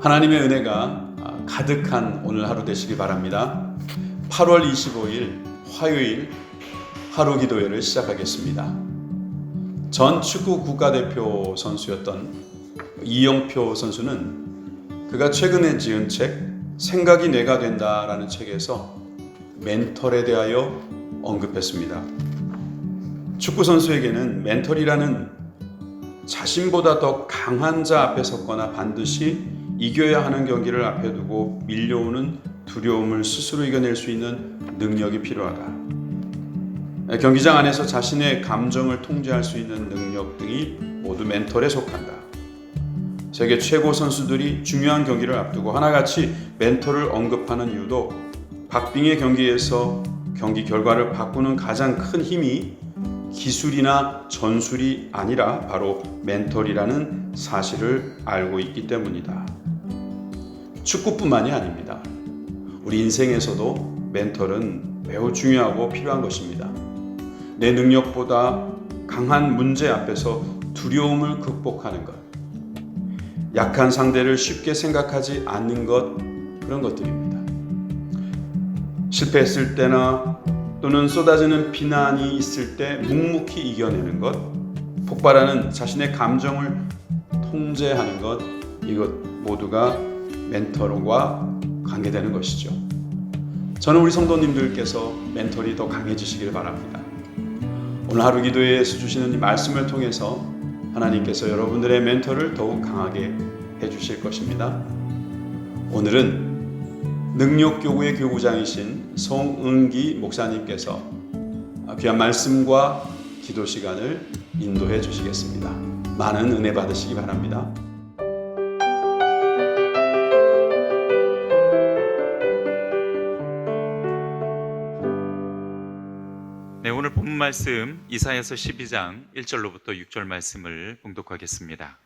하나님의 은혜가 가득한 오늘 하루 되시기 바랍니다. 8월 25일 화요일 하루 기도회를 시작하겠습니다. 전 축구 국가대표 선수였던 이영표 선수는 그가 최근에 지은 책 생각이 뇌가 된다라는 책에서 멘털에 대하여 언급했습니다. 축구 선수에게는 멘털이라는 자신보다 더 강한 자 앞에 섰거나 반드시 이겨야 하는 경기를 앞에 두고 밀려오는 두려움을 스스로 이겨낼 수 있는 능력이 필요하다. 경기장 안에서 자신의 감정을 통제할 수 있는 능력 등이 모두 멘털에 속한다. 세계 최고 선수들이 중요한 경기를 앞두고 하나같이 멘털을 언급하는 이유도 박빙의 경기에서 경기 결과를 바꾸는 가장 큰 힘이 기술이나 전술이 아니라 바로 멘털이라는 사실을 알고 있기 때문이다. 축구뿐만이 아닙니다. 우리 인생에서도 멘털은 매우 중요하고 필요한 것입니다. 내 능력보다 강한 문제 앞에서 두려움을 극복하는 것, 약한 상대를 쉽게 생각하지 않는 것, 그런 것들입니다. 실패했을 때나 또는 쏟아지는 비난이 있을 때 묵묵히 이겨내는 것, 폭발하는 자신의 감정을 통제하는 것, 이것 모두가 멘토과 관계되는 것이죠. 저는 우리 성도님들께서 멘토리 더 강해지시길 바랍니다. 오늘 하루 기도회에서 주시는 이 말씀을 통해서 하나님께서 여러분들의 멘토를 더욱 강하게 해주실 것입니다. 오늘은 능력교구의 교구장이신 송은기 목사님께서 귀한 말씀과 기도 시간을 인도해 주시겠습니다. 많은 은혜 받으시기 바랍니다. 네, 오늘 본문 말씀 이사야서 12장 1절로부터 6절 말씀을 봉독하겠습니다.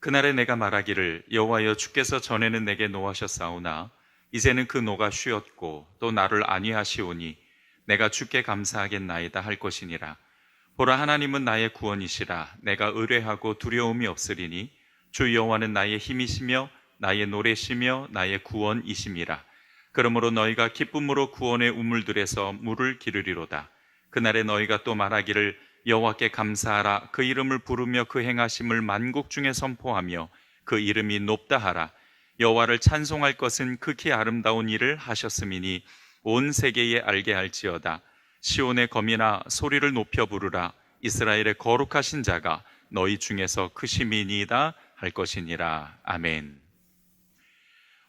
그날에 내가 말하기를 여호와여 주께서 전에는 내게 노하셨사오나 이제는 그 노가 쉬었고 또 나를 안위하시오니 내가 주께 감사하겠나이다 할 것이니라. 보라, 하나님은 나의 구원이시라. 내가 의뢰하고 두려움이 없으리니 주 여호와는 나의 힘이시며 나의 노래시며 나의 구원이심이라. 그러므로 너희가 기쁨으로 구원의 우물들에서 물을 기르리로다. 그날에 너희가 또 말하기를 여호와께 감사하라. 그 이름을 부르며 그 행하심을 만국 중에 선포하며 그 이름이 높다 하라. 여호와를 찬송할 것은 극히 아름다운 일을 하셨음이니 온 세계에 알게 할지어다. 시온의 검이나 소리를 높여 부르라. 이스라엘의 거룩하신 자가 너희 중에서 크심이니이다 할 것이니라. 아멘.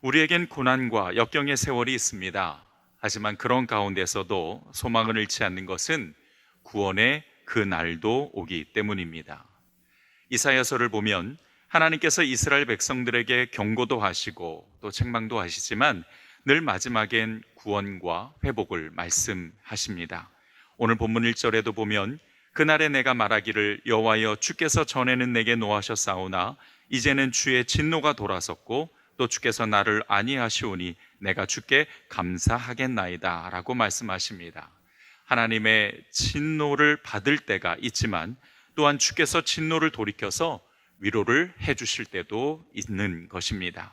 우리에겐 고난과 역경의 세월이 있습니다. 하지만 그런 가운데서도 소망을 잃지 않는 것은 구원의 그 날도 오기 때문입니다. 이사야서를 보면 하나님께서 이스라엘 백성들에게 경고도 하시고 또 책망도 하시지만 늘 마지막엔 구원과 회복을 말씀하십니다. 오늘 본문 1절에도 보면 그날에 내가 말하기를 여호와여 주께서 전에는 내게 노하셨사오나 이제는 주의 진노가 돌아섰고 또 주께서 나를 안위하시오니 내가 주께 감사하겠나이다 라고 말씀하십니다. 하나님의 진노를 받을 때가 있지만 또한 주께서 진노를 돌이켜서 위로를 해주실 때도 있는 것입니다.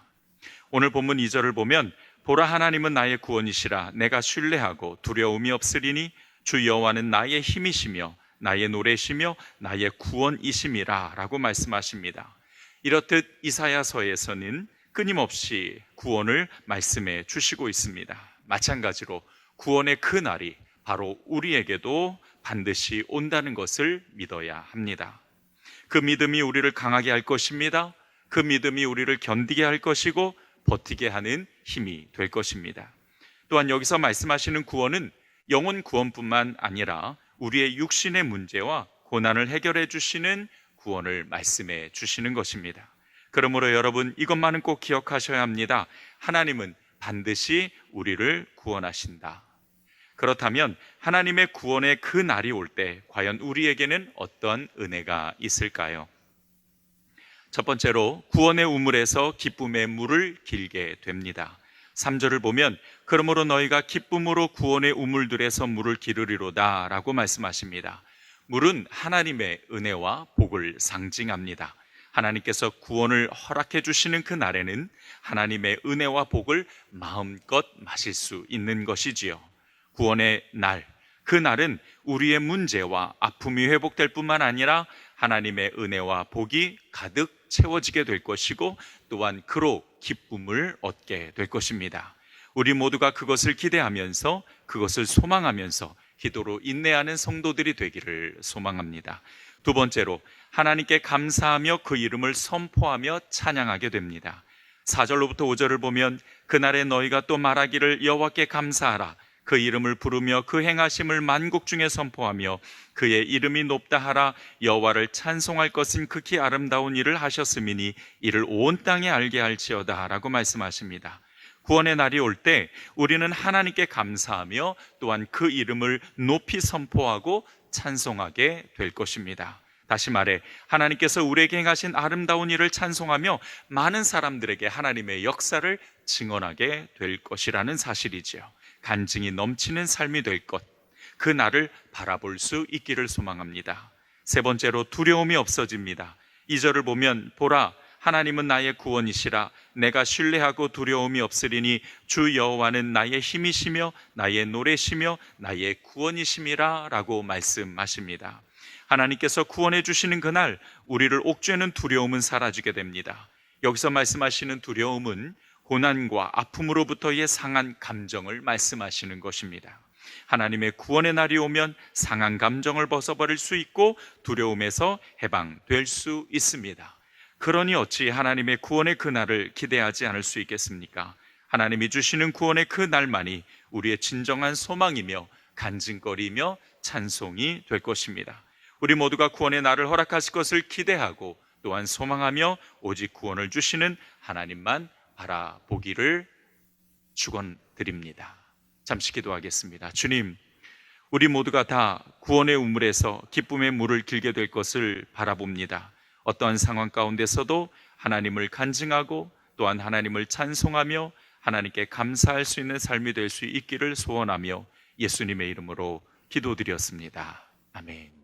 오늘 본문 2절을 보면 보라, 하나님은 나의 구원이시라. 내가 신뢰하고 두려움이 없으리니 주 여호와는 나의 힘이시며 나의 노래시며 나의 구원이심이라 라고 말씀하십니다. 이렇듯 이사야서에서는 끊임없이 구원을 말씀해 주시고 있습니다. 마찬가지로 구원의 그 날이 바로 우리에게도 반드시 온다는 것을 믿어야 합니다. 그 믿음이 우리를 강하게 할 것입니다. 그 믿음이 우리를 견디게 할 것이고 버티게 하는 힘이 될 것입니다. 또한 여기서 말씀하시는 구원은 영혼 구원뿐만 아니라 우리의 육신의 문제와 고난을 해결해 주시는 구원을 말씀해 주시는 것입니다. 그러므로 여러분, 이것만은 꼭 기억하셔야 합니다. 하나님은 반드시 우리를 구원하신다. 그렇다면 하나님의 구원의 그 날이 올 때 과연 우리에게는 어떤 은혜가 있을까요? 첫 번째로 구원의 우물에서 기쁨의 물을 길게 됩니다. 3절을 보면 그러므로 너희가 기쁨으로 구원의 우물들에서 물을 기르리로다 라고 말씀하십니다. 물은 하나님의 은혜와 복을 상징합니다. 하나님께서 구원을 허락해 주시는 그 날에는 하나님의 은혜와 복을 마음껏 마실 수 있는 것이지요. 구원의 날, 그 날은 우리의 문제와 아픔이 회복될 뿐만 아니라 하나님의 은혜와 복이 가득 채워지게 될 것이고 또한 그로 기쁨을 얻게 될 것입니다. 우리 모두가 그것을 기대하면서 그것을 소망하면서 기도로 인내하는 성도들이 되기를 소망합니다. 두 번째로 하나님께 감사하며 그 이름을 선포하며 찬양하게 됩니다. 4절로부터 5절을 보면 그날에 너희가 또 말하기를 여호와께 감사하라. 그 이름을 부르며 그 행하심을 만국 중에 선포하며 그의 이름이 높다 하라. 여호와를 찬송할 것은 극히 아름다운 일을 하셨음이니 이를 온 땅에 알게 할지어다 라고 말씀하십니다. 구원의 날이 올 때 우리는 하나님께 감사하며 또한 그 이름을 높이 선포하고 찬송하게 될 것입니다. 다시 말해 하나님께서 우리에게 행하신 아름다운 일을 찬송하며 많은 사람들에게 하나님의 역사를 증언하게 될 것이라는 사실이지요. 간증이 넘치는 삶이 될 것, 그 날을 바라볼 수 있기를 소망합니다. 세 번째로 두려움이 없어집니다. 2절을 보면 보라 하나님은 나의 구원이시라. 내가 신뢰하고 두려움이 없으리니 주 여호와는 나의 힘이시며 나의 노래시며 나의 구원이심이라 라고 말씀하십니다. 하나님께서 구원해 주시는 그날 우리를 옥죄는 두려움은 사라지게 됩니다. 여기서 말씀하시는 두려움은 고난과 아픔으로부터의 상한 감정을 말씀하시는 것입니다. 하나님의 구원의 날이 오면 상한 감정을 벗어버릴 수 있고 두려움에서 해방될 수 있습니다. 그러니 어찌 하나님의 구원의 그날을 기대하지 않을 수 있겠습니까? 하나님이 주시는 구원의 그 날만이 우리의 진정한 소망이며 간증거리며 찬송이 될 것입니다. 우리 모두가 구원의 날을 허락하실 것을 기대하고 또한 소망하며 오직 구원을 주시는 하나님만 바라보기를 축원드립니다. 잠시 기도하겠습니다. 주님, 우리 모두가 다 구원의 우물에서 기쁨의 물을 길게 될 것을 바라봅니다. 어떠한 상황 가운데서도 하나님을 간증하고 또한 하나님을 찬송하며 하나님께 감사할 수 있는 삶이 될 수 있기를 소원하며 예수님의 이름으로 기도드렸습니다. 아멘.